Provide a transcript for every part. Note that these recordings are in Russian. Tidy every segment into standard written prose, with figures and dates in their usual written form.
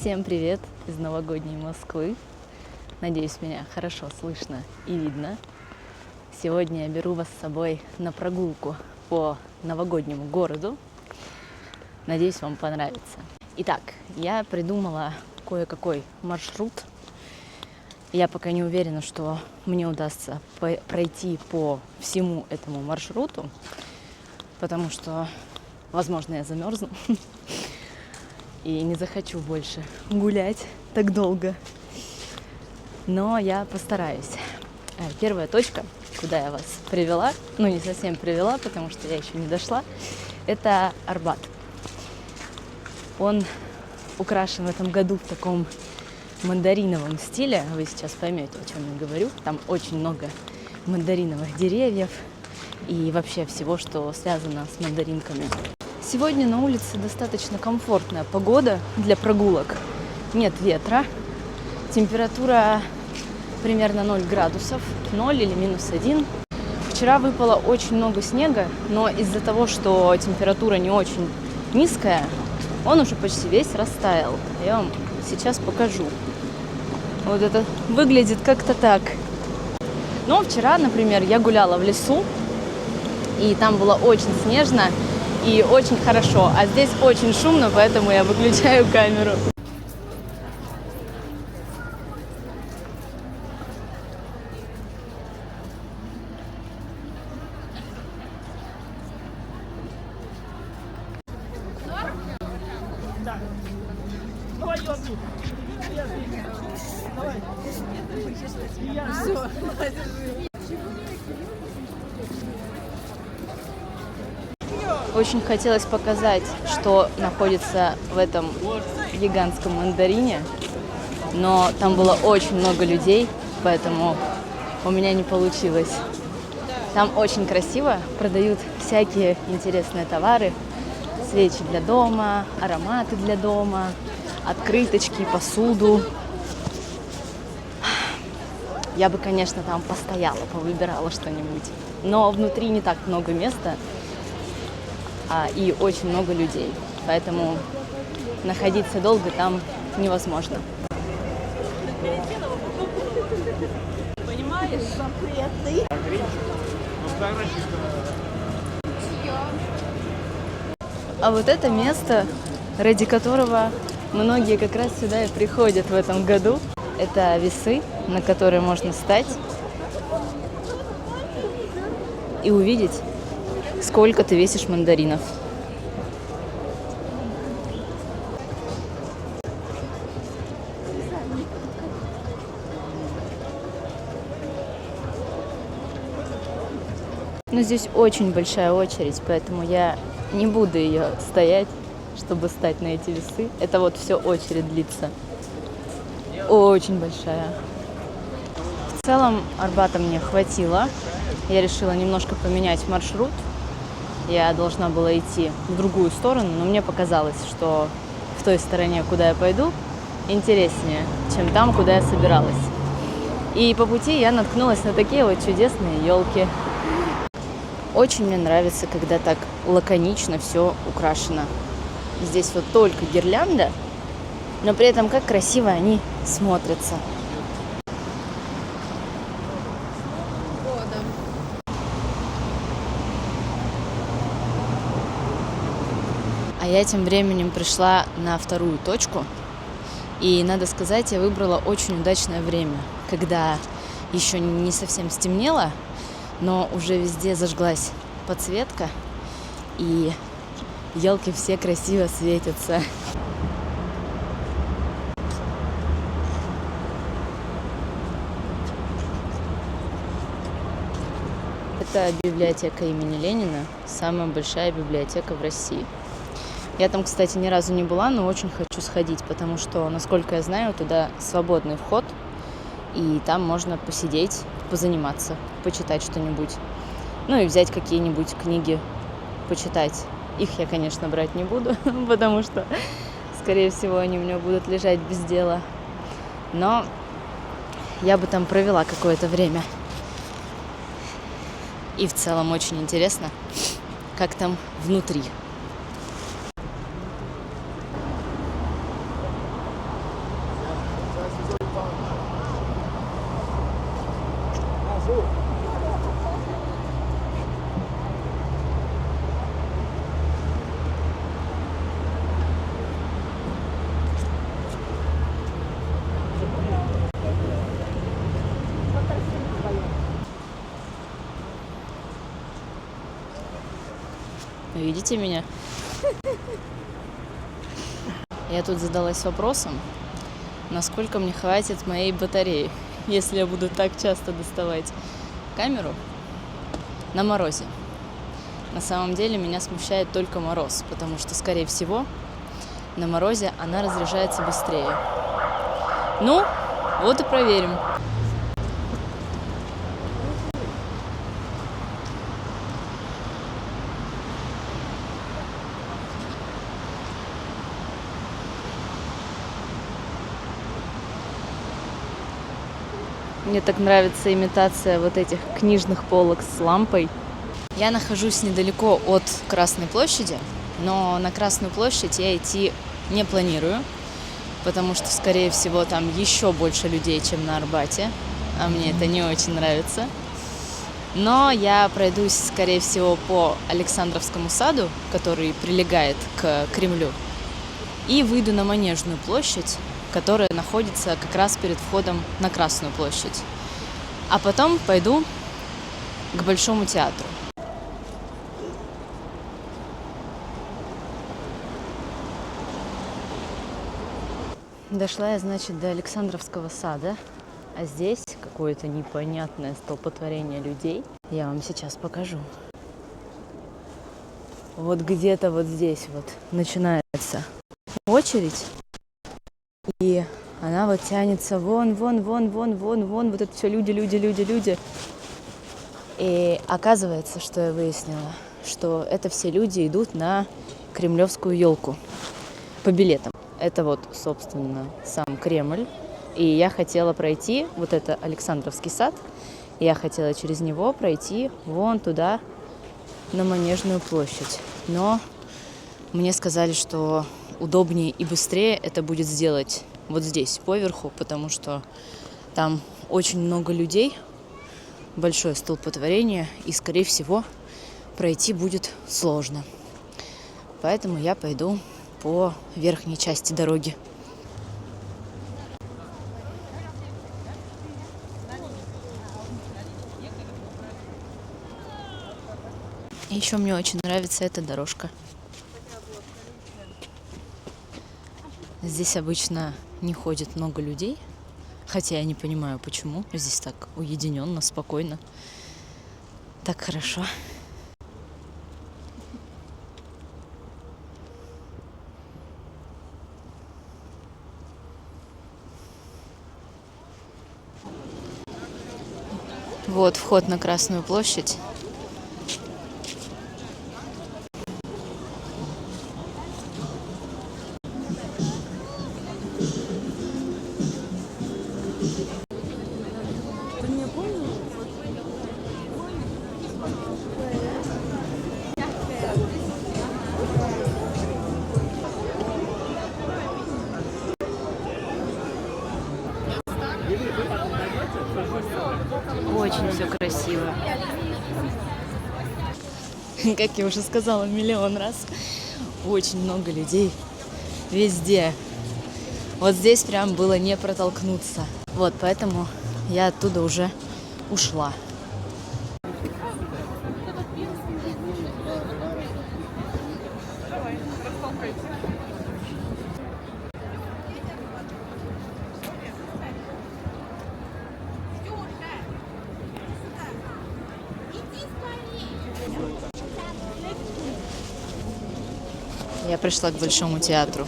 Всем привет из новогодней Москвы. Надеюсь, меня хорошо слышно и видно. Сегодня я беру вас с собой на прогулку по новогоднему городу. Надеюсь, вам понравится. Итак, я придумала кое-какой маршрут. Я пока не уверена, что мне удастся пройти по всему этому маршруту, потому что, возможно, я замерзну и не захочу больше гулять так долго. Но я постараюсь. Первая точка, куда я вас привела, не совсем привела, потому что я еще не дошла, это Арбат. Он украшен в этом году в таком мандариновом стиле. Вы сейчас поймете, о чем я говорю. Там очень много мандариновых деревьев и вообще всего, что связано с мандаринками. Сегодня на улице достаточно комфортная погода для прогулок. Нет ветра. Температура примерно 0 градусов, 0 или -1. Вчера выпало очень много снега, но из-за того, что температура не очень низкая, он уже почти весь растаял. Я вам сейчас покажу. Вот это выглядит как-то так. Но вчера, например, я гуляла в лесу, и там было очень снежно и очень хорошо. А здесь очень шумно, поэтому я выключаю камеру. Очень хотелось показать, что находится в этом гигантском мандарине, но там было очень много людей, поэтому у меня не получилось. Там очень красиво, продают всякие интересные товары, свечи для дома, ароматы для дома, открыточки, посуду. Я бы, конечно, там постояла, повыбирала что-нибудь, но внутри не так много места и очень много людей, поэтому находиться долго там невозможно. Понимаешь? А вот это место, ради которого многие как раз сюда и приходят в этом году, это весы, на которые можно встать и увидеть, сколько ты весишь мандаринов. Но здесь очень большая очередь, поэтому я не буду ее стоять, чтобы встать на эти весы. Это вот все очередь длится. Очень большая. В целом Арбата мне хватило. Я решила немножко поменять маршрут. Я должна была идти в другую сторону, но мне показалось, что в той стороне, куда я пойду, интереснее, чем там, куда я собиралась. И по пути я наткнулась на такие вот чудесные елки. Очень мне нравится, когда так лаконично все украшено. Здесь вот только гирлянда, но при этом как красиво они смотрятся. А я тем временем пришла на вторую точку. И, надо сказать, я выбрала очень удачное время, когда еще не совсем стемнело, но уже везде зажглась подсветка, и елки все красиво светятся. Это библиотека имени Ленина, самая большая библиотека в России. Я там, кстати, ни разу не была, но очень хочу сходить, потому что, насколько я знаю, туда свободный вход, и там можно посидеть, позаниматься, почитать что-нибудь. И взять какие-нибудь книги, почитать. Их я, конечно, брать не буду, потому что, скорее всего, они у меня будут лежать без дела. Но я бы там провела какое-то время. И в целом очень интересно, как там внутри. Видите меня? Я тут задалась вопросом, насколько мне хватит моей батареи, если я буду так часто доставать камеру на морозе. На самом деле меня смущает только мороз, потому что, скорее всего, на морозе она разряжается быстрее. Ну, вот и проверим. Мне так нравится имитация вот этих книжных полок с лампой. Я нахожусь недалеко от Красной площади, но на Красную площадь я идти не планирую, потому что, скорее всего, там еще больше людей, чем на Арбате, а мне это не очень нравится. Но я пройдусь, скорее всего, по Александровскому саду, который прилегает к Кремлю, и выйду на Манежную площадь, которая находится как раз перед входом на Красную площадь. А потом пойду к Большому театру. Дошла я, значит, до Александровского сада, а здесь какое-то непонятное столпотворение людей. Я вам сейчас покажу. Вот где-то вот здесь вот начинается очередь, и она вот тянется вон, вот это все люди. И оказывается, что я выяснила, что это все люди идут на кремлевскую елку по билетам. Это вот, собственно, сам Кремль. И я хотела пройти, вот это Александровский сад, я хотела через него пройти вон туда, на Манежную площадь. Но мне сказали, что удобнее и быстрее это будет сделать вот здесь, поверху, потому что там очень много людей, большое столпотворение, и, скорее всего, пройти будет сложно. Поэтому я пойду по верхней части дороги. И еще мне очень нравится эта дорожка. Здесь обычно не ходит много людей, хотя я не понимаю, почему. Здесь так уединенно, спокойно, так хорошо. Вот вход на Красную площадь. Очень все красиво. Как я уже сказала миллион раз, очень много людей везде. Вот здесь прям было не протолкнуться. Вот, поэтому я оттуда уже ушла. Я пришла к Большому театру.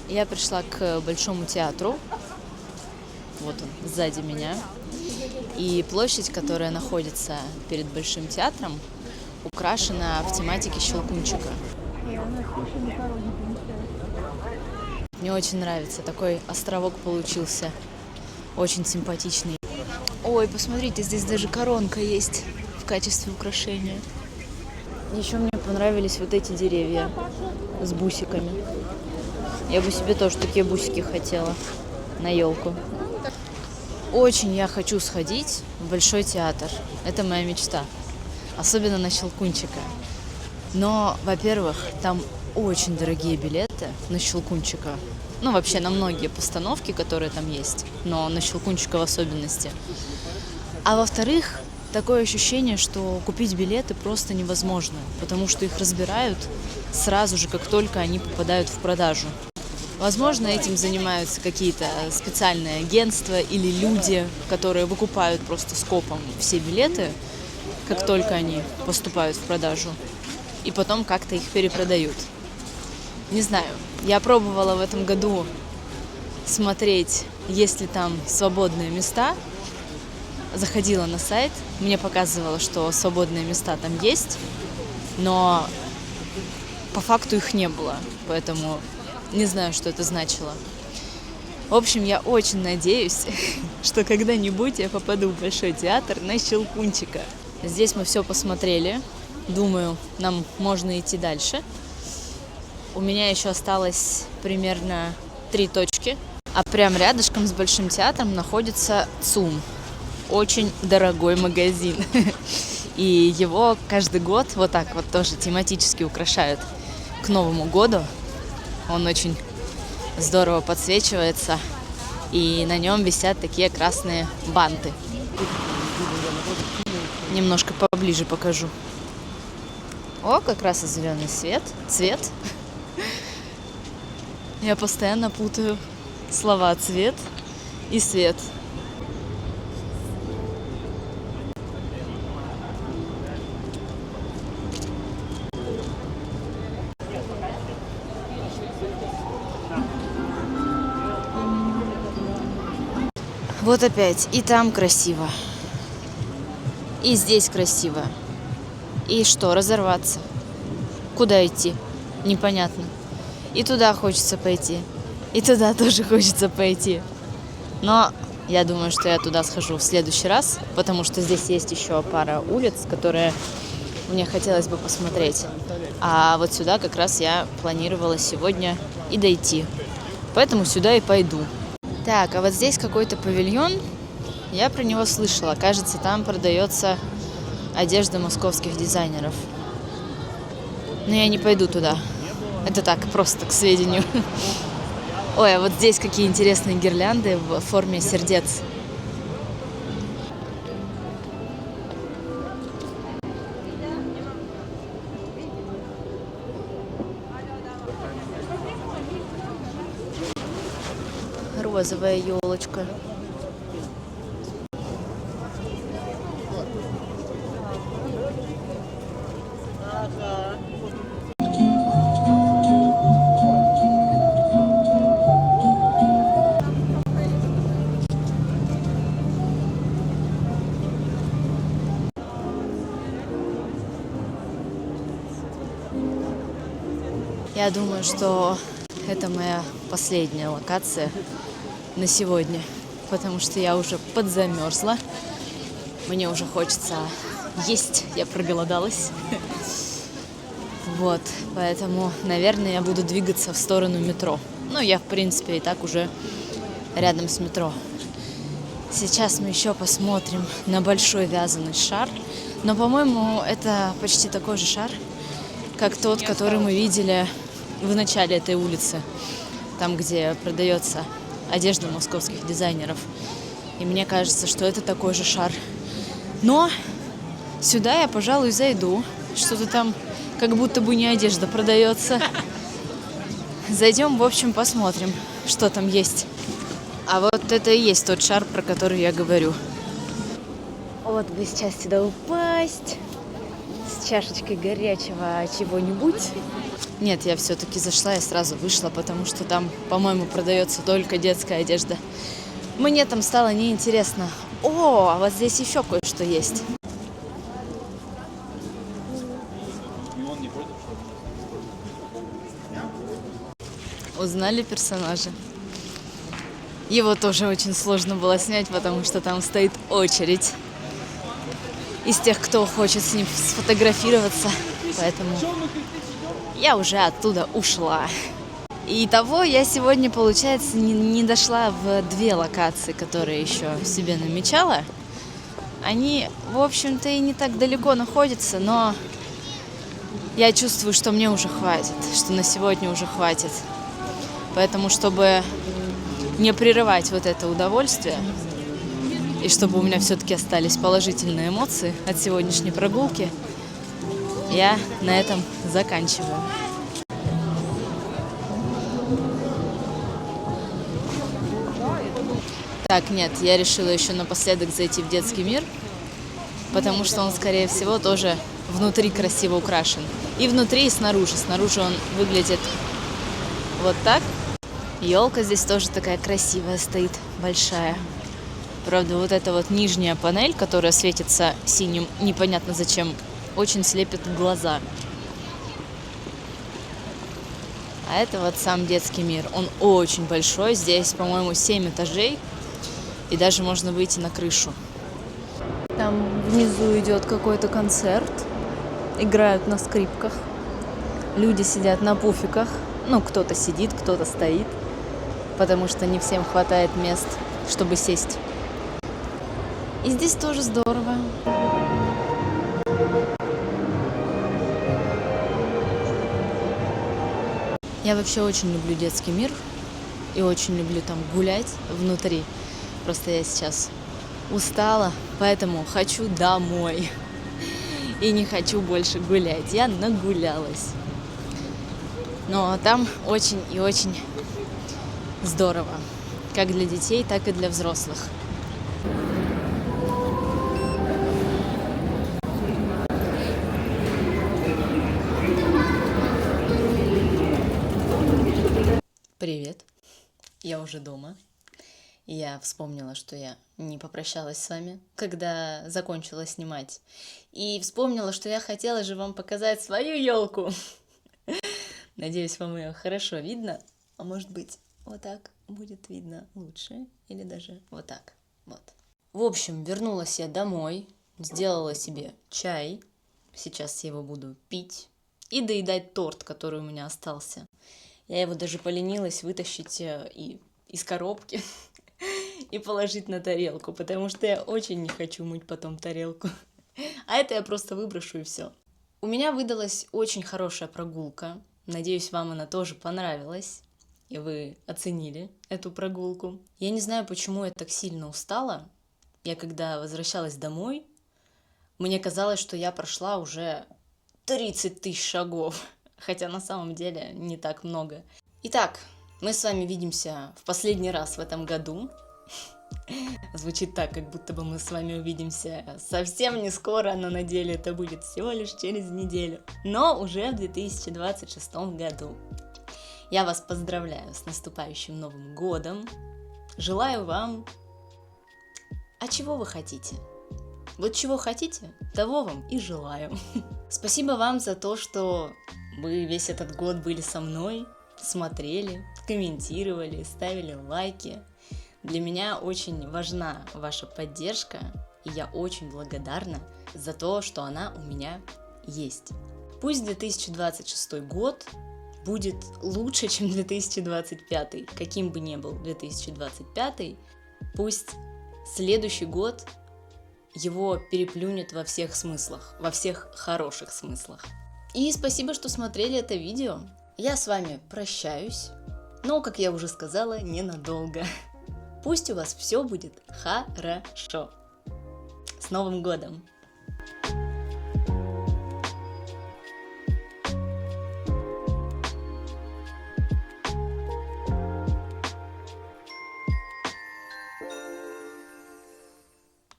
Я пришла к Большому театру. Вот он, сзади меня. И площадь, которая находится перед Большим театром, украшена в тематике Щелкунчика. Мне очень нравится. Такой островок получился. Очень симпатичный. Ой, посмотрите, здесь даже коронка есть в качестве украшения. Еще мне понравились вот эти деревья с бусиками. Я бы себе тоже такие бусики хотела на елку. Очень я хочу сходить в Большой театр. Это моя мечта. особенно на Щелкунчика. Но, во-первых, там очень дорогие билеты на Щелкунчика. Ну, вообще на многие постановки, которые там есть, но на Щелкунчика в особенности. А во-вторых, такое ощущение, что купить билеты просто невозможно, потому что их разбирают сразу же, как только они попадают в продажу. Возможно, этим занимаются какие-то специальные агентства или люди, которые выкупают просто скопом все билеты, как только они поступают в продажу, и потом как-то их перепродают. Не знаю, я пробовала в этом году смотреть, есть ли там свободные места. Заходила на сайт, мне показывало, что свободные места там есть, но по факту их не было, поэтому не знаю, что это значило. В общем, я очень надеюсь, что когда-нибудь я попаду в Большой театр на Щелкунчика. Здесь мы все посмотрели, думаю, нам можно идти дальше. У меня еще осталось примерно 3 точки, а прям рядышком с Большим театром находится ЦУМ. Очень дорогой магазин. И его каждый год вот так вот тоже тематически украшают к Новому году. Он очень здорово подсвечивается, и на нем висят такие красные банты. Немножко поближе покажу. О, как раз и зеленый цвет. Я постоянно путаю слова цвет и свет. Вот опять, и там красиво, и здесь красиво. И что, разорваться? Куда идти? Непонятно. И туда хочется пойти, и туда тоже хочется пойти. Но я думаю, что я туда схожу в следующий раз, потому что здесь есть еще пара улиц, которые мне хотелось бы посмотреть. А вот сюда как раз я планировала сегодня и дойти. Поэтому сюда и пойду. Так, а вот здесь какой-то павильон, я про него слышала, кажется, там продается одежда московских дизайнеров. Но я не пойду туда, это так, просто к сведению. Ой, а вот здесь какие интересные гирлянды в форме сердец. Розовая елочка. Я думаю, что это моя последняя локация на сегодня, потому что я уже подзамерзла, мне уже хочется есть, я проголодалась. Вот, поэтому, наверное, я буду двигаться в сторону метро. Ну, я, в принципе, и так уже рядом с метро. Сейчас мы еще посмотрим на большой вязаный шар, но, по-моему, это почти такой же шар, как тот, который мы видели в начале этой улицы, там, где продается одежда московских дизайнеров. И мне кажется, что это такой же шар. Но сюда я, пожалуй, зайду. Что-то там как будто бы не одежда продается. Зайдем, в общем, посмотрим, что там есть. А вот это и есть тот шар, про который я говорю. Вот бы сейчас сюда упасть с чашечкой горячего чего-нибудь. Нет, я все-таки зашла и сразу вышла, потому что там, по-моему, продается только детская одежда. Мне там стало неинтересно. О, а вот здесь еще кое-что есть. Узнали персонажа? Его тоже очень сложно было снять, потому что там стоит очередь из тех, кто хочет с ним сфотографироваться. Поэтому я уже оттуда ушла. Итого я сегодня, получается, не дошла в 2 локации, которые еще себе намечала. Они, в общем-то, и не так далеко находятся, но я чувствую, что мне уже хватит, что на сегодня уже хватит. Поэтому, чтобы не прерывать вот это удовольствие, и чтобы у меня все-таки остались положительные эмоции от сегодняшней прогулки, я на этом заканчиваю. Так, нет, я решила еще напоследок зайти в детский мир, потому что он, скорее всего, тоже внутри красиво украшен. И внутри, и снаружи. Снаружи он выглядит вот так. Елка здесь тоже такая красивая стоит, большая. Правда, вот эта вот нижняя панель, которая светится синим, непонятно зачем, очень слепит глаза. А это вот сам детский мир. Он очень большой. Здесь, по-моему, 7 этажей. И даже можно выйти на крышу. Там внизу идет какой-то концерт. Играют на скрипках. Люди сидят на пуфиках. Ну, кто-то сидит, кто-то стоит. Потому что не всем хватает мест, чтобы сесть. И здесь тоже здорово. Я вообще очень люблю детский мир. И очень люблю там гулять внутри. Просто я сейчас устала, поэтому хочу домой. И не хочу больше гулять. Я нагулялась. Но там очень и очень здорово. Как для детей, так и для взрослых. Привет. Я уже дома. Я вспомнила, что я не попрощалась с вами, когда закончила снимать. И вспомнила, что я хотела же вам показать свою елку. Надеюсь, вам ее хорошо видно. А может быть, вот так будет видно лучше. Или даже вот так. Вот. В общем, вернулась я домой, сделала себе чай. Сейчас я его буду пить. И доедать торт, который у меня остался. Я его даже поленилась вытащить из коробки. И положить на тарелку, потому что я очень не хочу мыть потом тарелку. А это я просто выброшу и все. У меня выдалась очень хорошая прогулка. Надеюсь, вам она тоже понравилась. И вы оценили эту прогулку. Я не знаю, почему я так сильно устала. Я когда возвращалась домой, мне казалось, что я прошла уже 30 тысяч шагов. Хотя на самом деле не так много. Итак, мы с вами видимся в последний раз в этом году. Звучит так, как будто бы мы с вами увидимся совсем не скоро, но на деле это будет всего лишь через неделю. Но уже в 2026 году. Я вас поздравляю с наступающим Новым годом. Желаю вам... А чего вы хотите? Вот чего хотите, того вам и желаю. Спасибо вам за то, что вы весь этот год были со мной, смотрели, комментировали, ставили лайки. Для меня очень важна ваша поддержка, и я очень благодарна за то, что она у меня есть. Пусть 2026 год будет лучше, чем 2025, каким бы ни был 2025, пусть следующий год его переплюнет во всех смыслах, во всех хороших смыслах. И спасибо, что смотрели это видео. Я с вами прощаюсь, но, как я уже сказала, ненадолго. Пусть у вас все будет хорошо. С Новым годом!